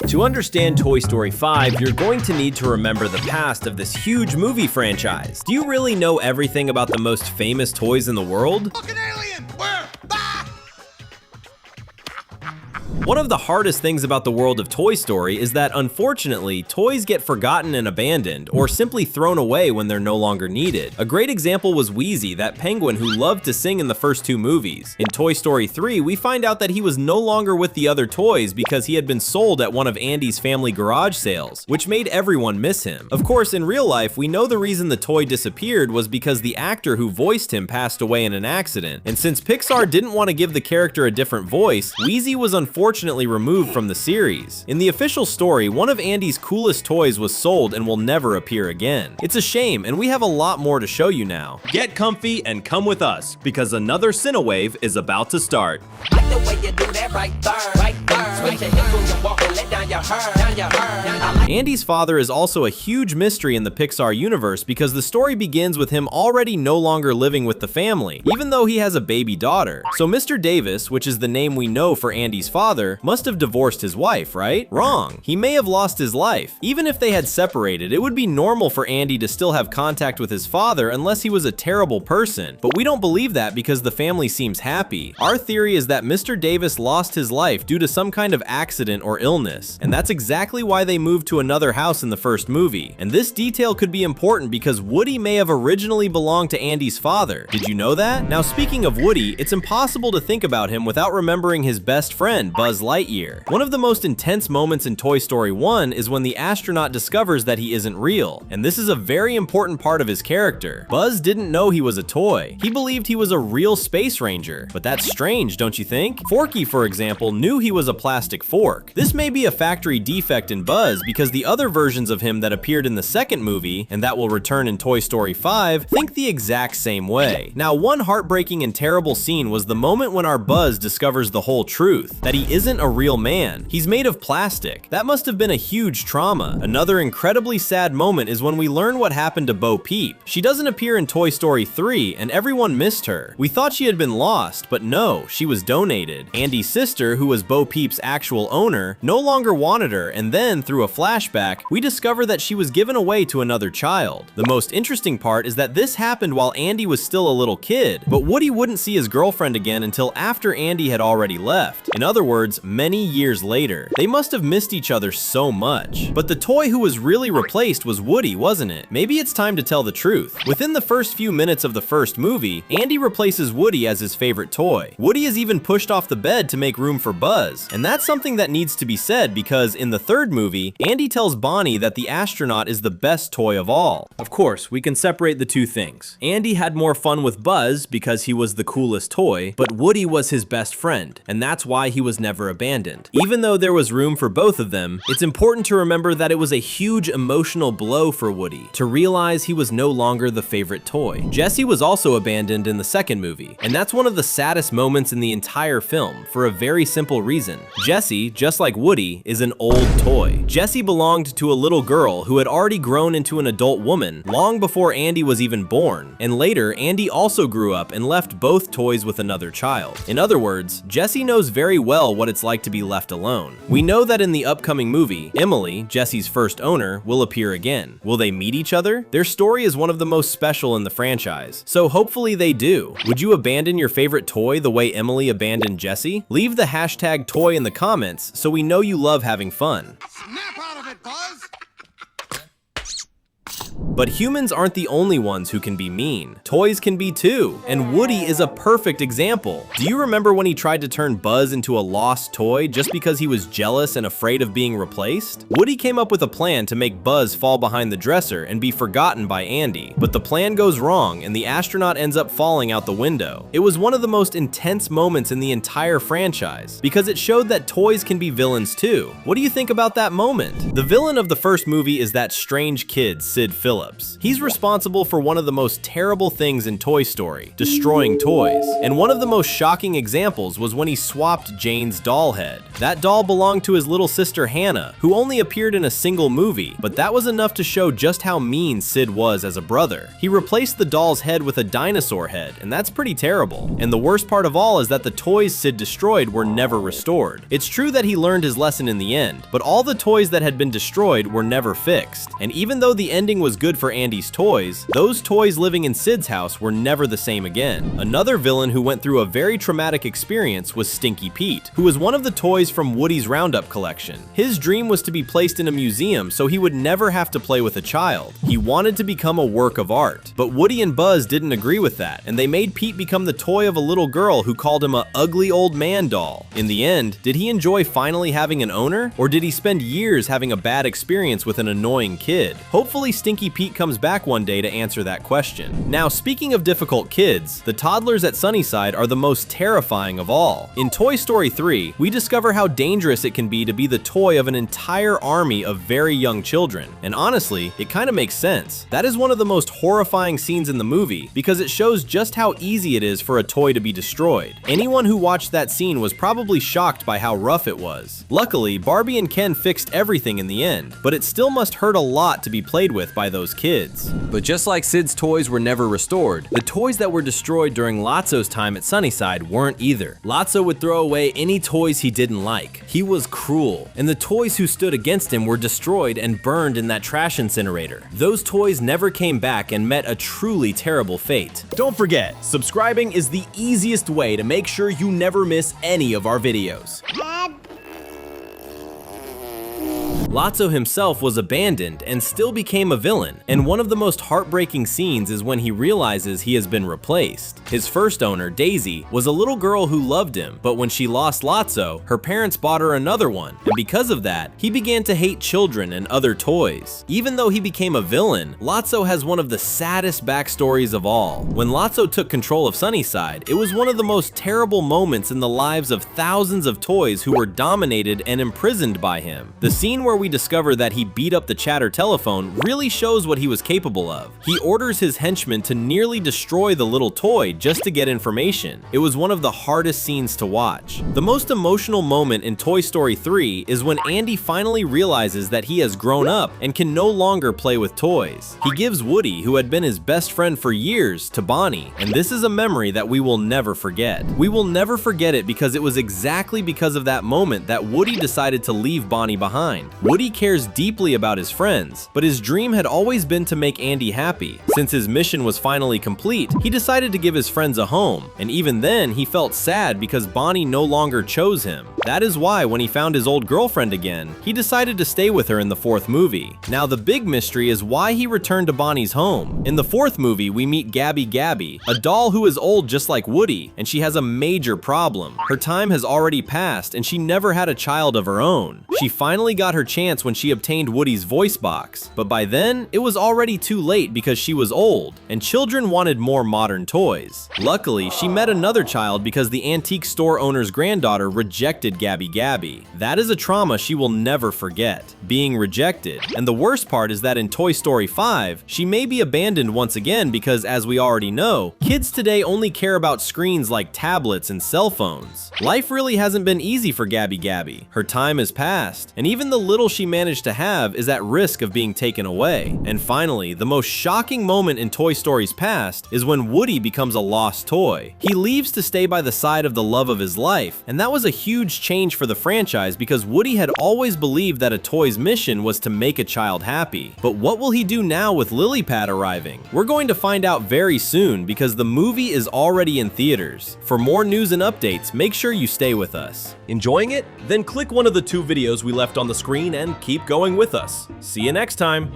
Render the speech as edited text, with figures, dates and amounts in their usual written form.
To understand Toy Story 5, you're going to need to remember the past of this huge movie franchise. Do you really know everything about the most famous toys in the world? Look, an alien! Where? Ah! One of the hardest things about the world of Toy Story is that, unfortunately, toys get forgotten and abandoned, or simply thrown away when they're no longer needed. A great example was Wheezy, that penguin who loved to sing in the first two movies. In Toy Story 3, we find out that he was no longer with the other toys because he had been sold at one of Andy's family garage sales, which made everyone miss him. Of course, in real life, we know the reason the toy disappeared was because the actor who voiced him passed away in an accident, and since Pixar didn't want to give the character a different voice, Wheezy was unfortunately removed from the series. In the official story, one of Andy's coolest toys was sold and will never appear again. It's a shame, and we have a lot more to show you now. Get comfy and come with us, because another Cinewave is about to start. Andy's father is also a huge mystery in the Pixar universe because the story begins with him already no longer living with the family, even though he has a baby daughter. So Mr. Davis, which is the name we know for Andy's father, must have divorced his wife, right? Wrong. He may have lost his life. Even if they had separated, it would be normal for Andy to still have contact with his father unless he was a terrible person. But we don't believe that because the family seems happy. Our theory is that Mr. Davis lost his life due to some kind of accident or illness, and that's exactly why they moved to another house in the first movie. And this detail could be important because Woody may have originally belonged to Andy's father. Did you know that? Now, speaking of Woody, it's impossible to think about him without remembering his best friend, Buzz Lightyear. One of the most intense moments in Toy Story 1 is when the astronaut discovers that he isn't real, and this is a very important part of his character. Buzz didn't know he was a toy. He believed he was a real space ranger, but that's strange, don't you think? Forky, for example, knew he was a plastic fork. This may be a factory defect in Buzz because the other versions of him that appeared in the second movie, and that will return in Toy Story 5, think the exact same way. Now, one heartbreaking and terrible scene was the moment when our Buzz discovers the whole truth, that he isn't a real man. He's made of plastic. That must have been a huge trauma. Another incredibly sad moment is when we learn what happened to Bo Peep. She doesn't appear in Toy Story 3, and everyone missed her. We thought she had been lost, but no, she was donated. Andy's sister, who was Bo Peep's actual owner, no longer wanted her, and then, through a flashback, we discover that she was given away to another child. The most interesting part is that this happened while Andy was still a little kid, but Woody wouldn't see his girlfriend again until after Andy had already left. In other words, many years later. They must have missed each other so much. But the toy who was really replaced was Woody, wasn't it? Maybe it's time to tell the truth. Within the first few minutes of the first movie, Andy replaces Woody as his favorite toy. Woody is even pushed off the bed to make room for Buzz, and that's something that needs to be said because in the third movie, Andy tells Bonnie that the astronaut is the best toy of all. Of course, we can separate the two things. Andy had more fun with Buzz because he was the coolest toy, but Woody was his best friend, and that's why he was never abandoned. Even though there was room for both of them, it's important to remember that it was a huge emotional blow for Woody to realize he was no longer the favorite toy. Jessie was also abandoned in the second movie, and that's one of the saddest moments in the entire film for a very simple reason. Jessie, just like Woody, is an old toy. Jessie belonged to a little girl who had already grown into an adult woman long before Andy was even born, and later Andy also grew up and left both toys with another child. In other words, Jessie knows very well what it's like to be left alone. We know that in the upcoming movie, Emily, Jessie's first owner, will appear again. Will they meet each other? Their story is one of the most special in the franchise, so hopefully they do. Would you abandon your favorite toy the way Emily abandoned Jessie? Leave the hashtag toy in the comments so we know you love having fun. Snap out of it, Buzz! But humans aren't the only ones who can be mean. Toys can be too, and Woody is a perfect example. Do you remember when he tried to turn Buzz into a lost toy just because he was jealous and afraid of being replaced? Woody came up with a plan to make Buzz fall behind the dresser and be forgotten by Andy, but the plan goes wrong and the astronaut ends up falling out the window. It was one of the most intense moments in the entire franchise because it showed that toys can be villains too. What do you think about that moment? The villain of the first movie is that strange kid, Sid Phillips. develops. He's responsible for one of the most terrible things in Toy Story, destroying toys. And one of the most shocking examples was when he swapped Jane's doll head. That doll belonged to his little sister Hannah, who only appeared in a single movie, but that was enough to show just how mean Sid was as a brother. He replaced the doll's head with a dinosaur head, and that's pretty terrible. And the worst part of all is that the toys Sid destroyed were never restored. It's true that he learned his lesson in the end, but all the toys that had been destroyed were never fixed. And even though the ending was good for Andy's toys, those toys living in Sid's house were never the same again. Another villain who went through a very traumatic experience was Stinky Pete, who was one of the toys from Woody's Roundup collection. His dream was to be placed in a museum so he would never have to play with a child. He wanted to become a work of art. But Woody and Buzz didn't agree with that, and they made Pete become the toy of a little girl who called him a ugly old man doll. In the end, did he enjoy finally having an owner, or did he spend years having a bad experience with an annoying kid? Hopefully Stinky Pete comes back one day to answer that question. Now, speaking of difficult kids, the toddlers at Sunnyside are the most terrifying of all. In Toy Story 3, we discover how dangerous it can be to be the toy of an entire army of very young children. And honestly, it kind of makes sense. That is one of the most horrifying scenes in the movie because it shows just how easy it is for a toy to be destroyed. Anyone who watched that scene was probably shocked by how rough it was. Luckily, Barbie and Ken fixed everything in the end, but it still must hurt a lot to be played with by those kids. But just like Sid's toys were never restored, the toys that were destroyed during Lotso's time at Sunnyside weren't either. Lotso would throw away any toys he didn't like. He was cruel, and the toys who stood against him were destroyed and burned in that trash incinerator. Those toys never came back and met a truly terrible fate. Don't forget, subscribing is the easiest way to make sure you never miss any of our videos. Lotso himself was abandoned and still became a villain, and one of the most heartbreaking scenes is when he realizes he has been replaced. His first owner, Daisy, was a little girl who loved him, but when she lost Lotso, her parents bought her another one, and because of that, he began to hate children and other toys. Even though he became a villain, Lotso has one of the saddest backstories of all. When Lotso took control of Sunnyside, it was one of the most terrible moments in the lives of thousands of toys who were dominated and imprisoned by him. The scene where we discover that he beat up the chatter telephone really shows what he was capable of. He orders his henchmen to nearly destroy the little toy just to get information. It was one of the hardest scenes to watch. The most emotional moment in Toy Story 3 is when Andy finally realizes that he has grown up and can no longer play with toys. He gives Woody, who had been his best friend for years, to Bonnie, and this is a memory that we will never forget. We will never forget it because it was exactly because of that moment that Woody decided to leave Bonnie behind. Woody cares deeply about his friends, but his dream had always been to make Andy happy. Since his mission was finally complete, he decided to give his friends a home, and even then he felt sad because Bonnie no longer chose him. That is why when he found his old girlfriend again, he decided to stay with her in the fourth movie. Now the big mystery is why he returned to Bonnie's home. In the fourth movie, we meet Gabby Gabby, a doll who is old just like Woody, and she has a major problem. Her time has already passed and she never had a child of her own. She finally got her chance when she obtained Woody's voice box, but by then, it was already too late because she was old, and children wanted more modern toys. Luckily, she met another child because the antique store owner's granddaughter rejected Gabby Gabby. That is a trauma she will never forget, being rejected. And the worst part is that in Toy Story 5, she may be abandoned once again because, as we already know, kids today only care about screens like tablets and cell phones. Life really hasn't been easy for Gabby Gabby. Her time has passed, and even the little she managed to have is at risk of being taken away. And finally, the most shocking moment in Toy Story's past is when Woody becomes a lost toy. He leaves to stay by the side of the love of his life, and that was a huge change for the franchise because Woody had always believed that a toy's mission was to make a child happy. But what will he do now with Lily Pad arriving? We're going to find out very soon because the movie is already in theaters. For more news and updates, make sure you stay with us. Enjoying it? Then click one of the two videos we left on the screen and keep going with us. See you next time.